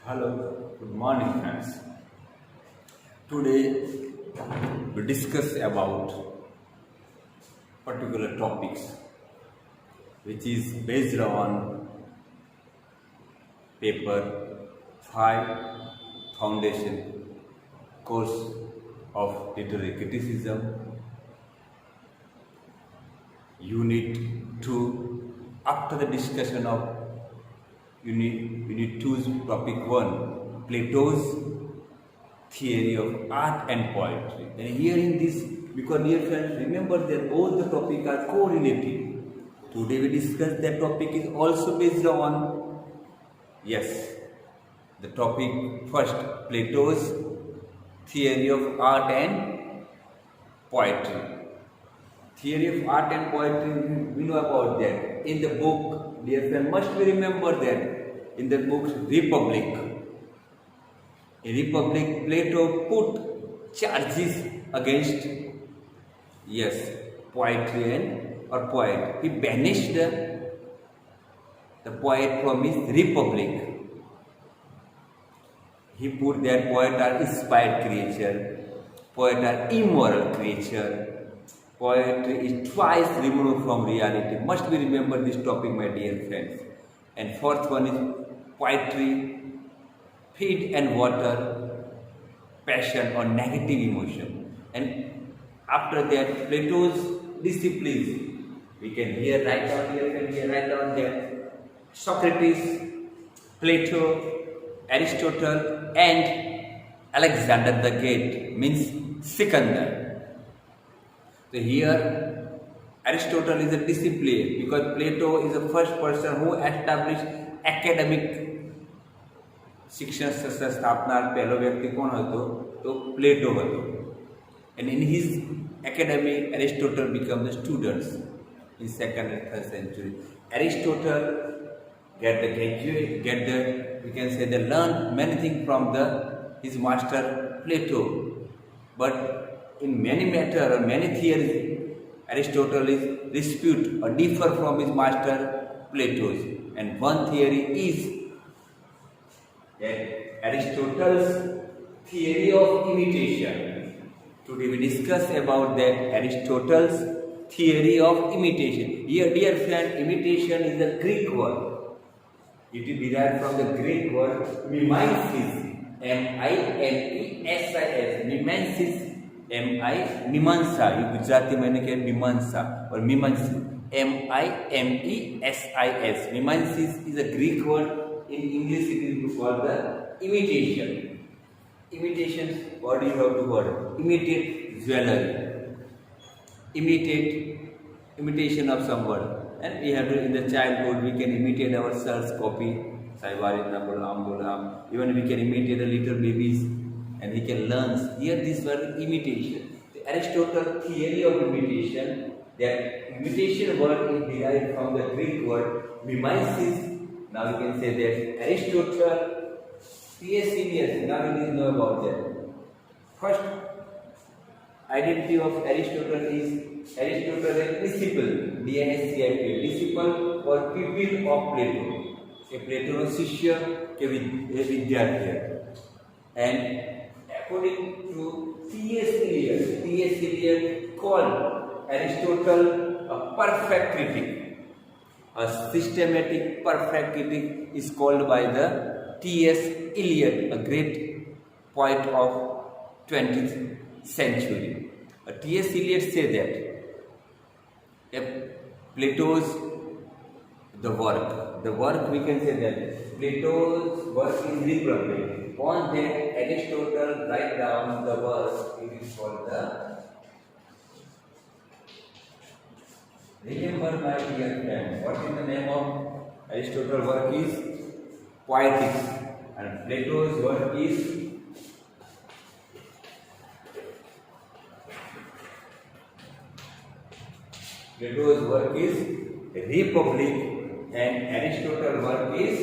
Hello, good morning friends. Today we discuss about particular topics which is based on paper 5 foundation course of literary criticism unit 2. After the discussion of unit 2's topic 1, Plato's theory of art and poetry. And here in this, because dear friends, remember that both the topics are correlative. Today we discuss that topic is also based on, yes, the topic first, Plato's theory of art and poetry. Theory of art and poetry, we know about that. In the book, dear friend, must we remember that in the book Republic. In Republic, Plato put charges against, yes, poetry or poet. He banished the poet from his Republic. He put that poet are inspired creature, poet are immoral creature. Poetry is twice removed from reality. Must we remember this topic, my dear friends? And fourth one is poetry, feed and water, passion or negative emotion. And after that, Plato's disciplines. We can here write down here, can here write down that Socrates, Plato, Aristotle, and Alexander the Great means Sikandar. So here Aristotle is a discipline because Plato is the first person who established academic शिक्षण स्थापना पहलो व्यक्ति कौन હતો तो प्लेटो હતો. And in his academy Aristotle became the students in 2nd and 3rd century. Aristotle we can say they learned many things from his master Plato, but in many matter or many theories, Aristotle is dispute or differ from his master Plato's. And one theory is that Aristotle's theory of imitation. Today we discuss about that Aristotle's theory of imitation. Here, dear friend, imitation is a Greek word. It is derived from the Greek word mimesis, mimesis, mimesis. मीमांसा, ये गुजराती मैंने कहा मीमांसा और मीमांसी, mimesis. Mimesis is a Greek word. In English it is called the imitation. Imitation, what do you have to word? Imitate jewelry. Imitation of some word. And we have to, in the childhood we can imitate ourselves, copy. Even we can imitate a little babies. And he can learn. Here this word imitation. The Aristotle theory of imitation, that imitation word is derived from the Greek word mimesis. Now we can say that Aristotle, T.S. Eliot, now we need to know about that. First identity of Aristotle is Aristotle a disciple, disciple, disciple or pupil of Plato. A Plato शिष्य के विद्यार्थी. And according to T.S. Eliot called Aristotle a perfect critic. A systematic perfect critic is called by the T.S. Eliot, a great poet of 20th century. T.S. Eliot said that Plato's the work we can say that Plato's work is Republic. On that Aristotle write down the work, it is called the. Remember my dear friend, what is the name of Aristotle's work is Poetics, and Plato's work is Republic, and Aristotle's work is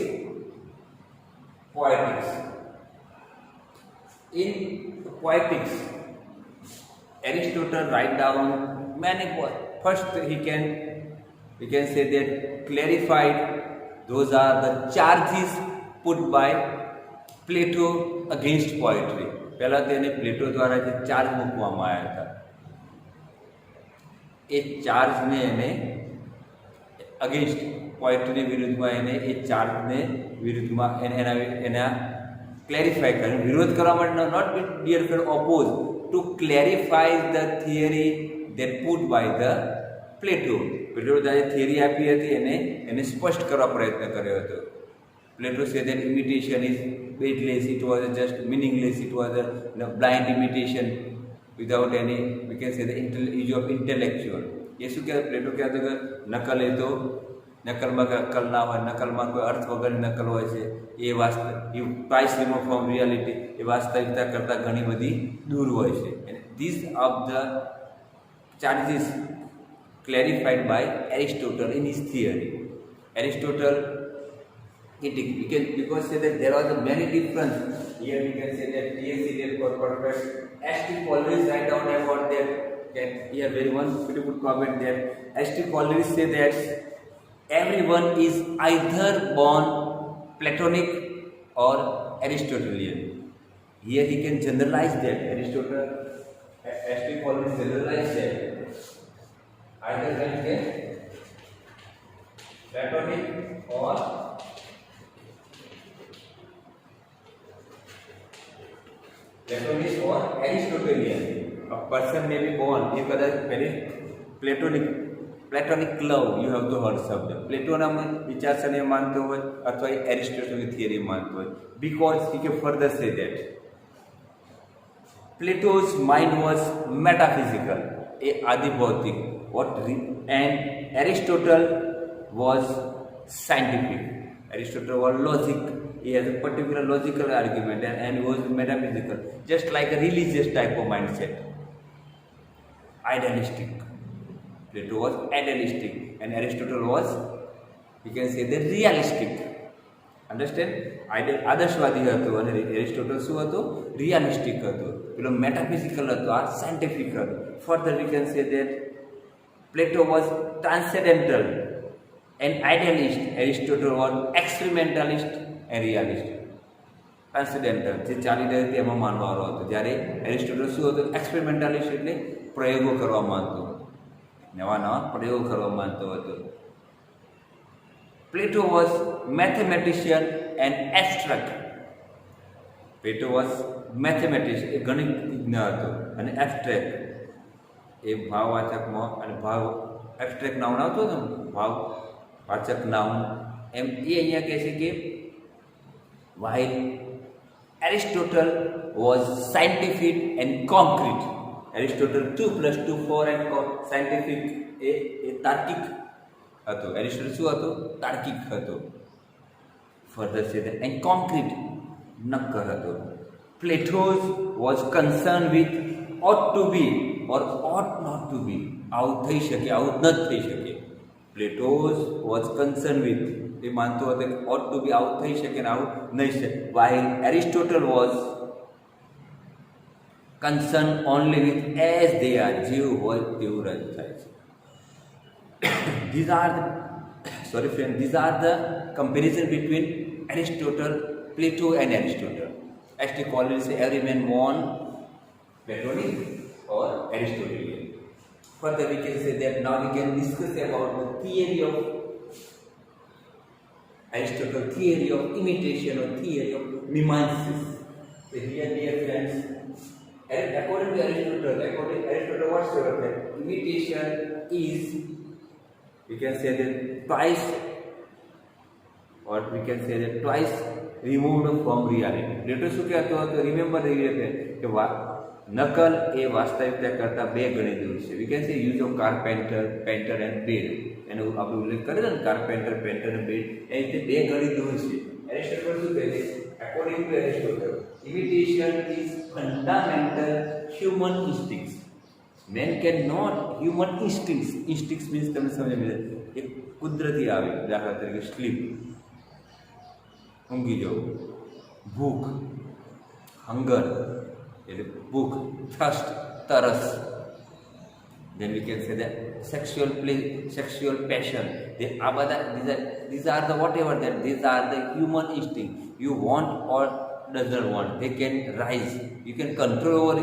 Poetics. In Poetics, Aristotle write down many poems. First, we can say that clarified. Those are the charges put by પ્લેટો against poetry. પહેલાં તેને પ્લેટો દ્વારા જે charge મૂકવામાં આવ્યા હતા એ ચાર્જને એને અગેન્સ્ટ પોએટ્રીની વિરુદ્ધમાં એને એ ચાર્જને વિરુદ્ધમાં એના ક્લેરિફાય કરે, વિરોધ કરવા માટે, note dear friend oppose, to clarify the theory that put by the Plato. Plato જે થિયરી આપી હતી એને સ્પષ્ટ કરવા પ્રયત્ન કર્યો હતો. પ્લેટો say that imitation is baseless, it was just meaningless, it was a blind imitation without any, we can say, the use of intellectual. ये શું કહેવાય? પ્લેટો કહેતો કે નકલ એ તો નકલમાં અક્કલ ના હોય, નકલમાં કોઈ અર્થ વગરની નકલ હોય છે, એ પ્રાઇસ રિમૂવ ફ્રોમ રિયાલિટી, એ વાસ્તવિકતા કરતાં ઘણી બધી દૂર હોય છે. and these of the charges clarified by Aristotle in his theory. Aristotle because say that there was a many difference. Here we can say that TSC for perfect. ST always write down about that. Here very one beautiful comment there. ST always say that everyone is either born Platonic or Aristotelian. Here he can generalize that. Aristotle, ST always generalize that. Either can say Platonic or Platonic or Aristotelian. A person may be born if other very Platonic love, you have to heard શબ્દ પ્લેટોના વિચારસરણી માનતો હોય અથવા એરિસ્ટોટલની theory માનતો હોય. Because he can further say that Plato's mind was metaphysical, a adibhautik, and Aristotle was scientific. Aristotle was logic. He has a particular logical argument and was metaphysical, just like a religious type of mindset. Idealistic. Plato was idealistic and Aristotle was, you can say, the realistic. Understand? આદર્શવાદી હતો અને Aristotle શું હતો? Realistic હતો. પેલો મેટાફિઝિકલ હતો, આ scientific હતો. Further we can say that Plato was transcendental and idealist. Aristotle was experimentalist and realist. Transcendental જે ચાલી રહ્યું હતું એમાં માનવાવાળો હતો, જ્યારે એરિસ્ટોટલ શું હતું? એક્સપેરિમેન્ટાલિસ્ટ, એટલે પ્રયોગો કરવા માંગતો, નવા નવા પ્રયોગો કરવા માંગતો હતો. Plato was mathematician and abstract. Plato was mathematician, એ ગણિતજ્ઞ હતો, અને abstract એ ભાવવાચકમાં, અને ભાવ એબ્સ્ટ્રેક્ટ નાઉન આવતો હતો ને, ભાવવાચક નાઉન, એમ એ અહીંયા કહે છે કે while Aristotle was scientific and concrete. Aristotle 2 + 2 4 and scientific એ તાર્કિક હતો. એરિસ્ટોટલ શું હતો? તાર્કિક હતો. ફર્ધર છે and concrete, નક્કર હતો. Plato was concerned with ought to be or ought not to be. આવું થઈ શકે, આવું ન થઈ શકે. Plato was concerned with, એ માનતો હતો કે ought to be, આવું થઈ શકે ને આવું નહીં શકે. While Aristotle was concerned only with as they are, જેવું હોય તેવું જ થાય છે. These are the comparison between Aristotle, Plato and Aristotle. As Collins say, every man born Platonic or Aristotelian. Further we can say that now we can discuss about the theory of Aristotle, theory of imitation or theory of mimesis. So here, dear friends, according to Aristotle, whatsoever, imitation is, we can say that twice removed from reality. Plato શું કહેતો હતો? Remember કે નકલ એ વાસ્તવિકતા કરતાં 2 ગણી દૂર છે. We can say use of carpenter, painter and bed, એનો આપણે ઉલ્લેખ કર્યો ને, કાર્પેન્ટર, પેન્ટર અને બેડ, એ રીતે 2 ગણી દૂર છે. એરિસ્ટોટલ શું કહે છે? According to Aristotle, imitation is fundamental human instincts. Man can not, human instincts means તમને સમજ એક કુદરતી આવે, દાખલા તરીકે સ્લીપ, ઊંઘી જવું, ભૂખ, હંગર એટલે ભૂખ, થર્સ્ટ, તરસ, then we can say that sexual passion, આ બધા these are the whatever that these are the human instinct. You want or does not want. They can rise. You can control over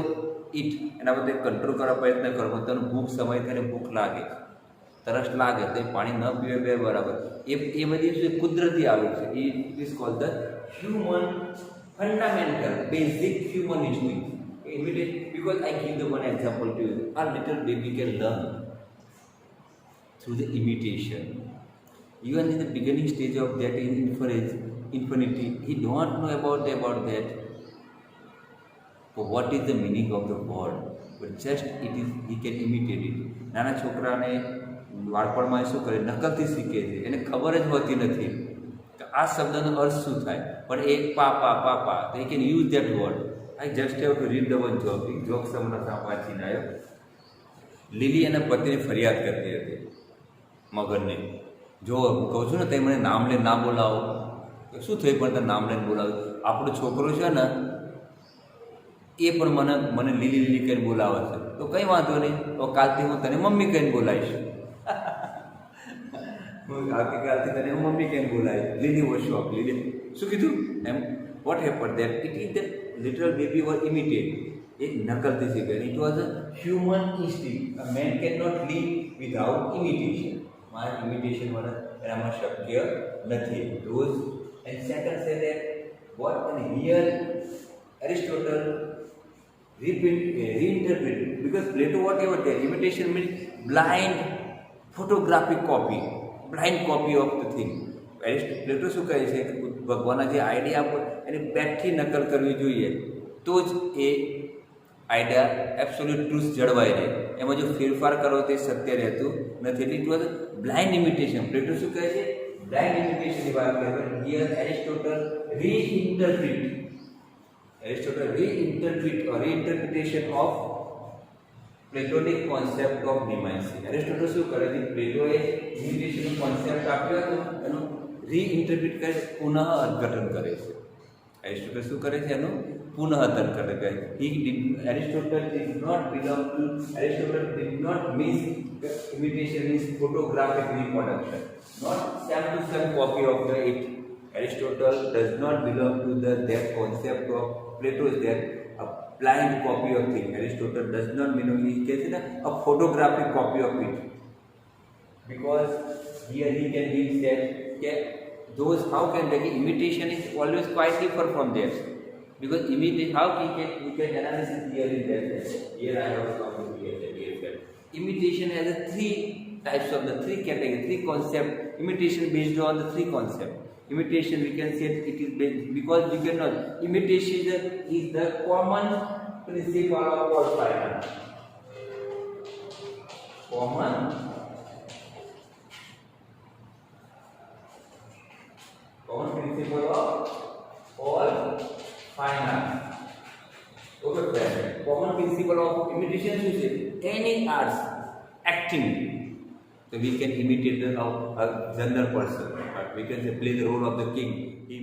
it. એના પર control કરવા પ્રયત્ન કરો. તને ભૂખ સમય ત્યારે ભૂખ લાગે, તરસ લાગે તો પાણી ન પીવે બે બરાબર. એ બધી જે કુદરતી આવે છે it is called the human fundamental basic human instinct. Immediate, because I give the one example to you. A little baby can learn through the imitation. Even in the beginning stage of that infinity, he don't know about that. But what is the meaning of the word? But just it is, he can imitate it. નાના છોકરાને બાળપણમાં શું કરે, નકલથી શીખે છે, એને ખબર જ હોતી નથી કે આ શબ્દનો અર્થ શું થાય, પણ એ પાપા પાપા તો he can use that word. I just have to read the one joke. એક જોક તમને વાંચીને આવ્યો. લીલી એના પતિની ફરિયાદ કરતી હતી મગરને, જો કહું છું ને તે મને નામ લઈને ના બોલાવો, શું થયું પણ તારે નામ લઈને બોલાવો, આપણો છોકરો છે ને એ પણ મને લીલી લીલી કહીને બોલાવે છે, તો કંઈ વાંધો નહીં, તો કાલથી હું તને મમ્મી કહીને બોલાવીશ. આવતીકાલથી તને હું મમ્મી કહીને બોલાવીશ. લીલી વોઝ શોક. લીલી શું કીધું એમ? What happened that it is the little baby was imitated. It knuckled this again. It was a human instinct. A man cannot live without imitation. My imitation was a shakya nathi. Those and second say that what and here Aristotle reinterpreted, because Plato whatever there, imitation means blind photographic copy of the thing. પ્લેટો શું કહે છે કે ભગવાનના જે idea આપો એને બેઠી નકલ કરવી જોઈએ તો જ એ આઈડિયા એબ્સોલ્યુટ ટ્રુથ જળવાઈ રહે. એમાં જો ફેરફાર કરો તો એ સત્ય રહેતું નથી. એટલે ઇટ વોઝ બ્લાઇન્ડ ઇમિટેશન. પ્લેટો શું કહે છે? બ્લાઇન્ડ ઇમિટેશનની વાત કરે. Here Aristotle reinterpretation of Platonic concept of નિમાન્સી. એરિસ્ટોટલ શું કરે છે? પ્લેટોએ ઇમિટેશનનો કોન્સેપ્ટ આપ્યો હતો એનું રીઇન્ટરપ્રિટ કરે, પુનઃ અર્થઘટન કરે છે. એરિસ્ટોટલ શું કરે છે? એનું પુનઃ અર્થઘટન કરે. Aristotle did not miss imitation means photographic reproduction, not same to same copy of it. Aristotle does not belong to that concept of Plato is that a blind copy of thing. Aristotle does not mean a photographic copy of it, because here he can give that those how can the imitation is always quite different from theirs, because imitation how we can analysis here in that here I have come to here imitation has a three types of the three category, three concept. Imitation based on the three concept. Imitation we can say it is based, because we cannot imitation is the common principle of all finance. Common principle of all finance. Okay, friend. Common principle of imitation is any arts acting. So we can imitate a general person. We can say play the role of the king. He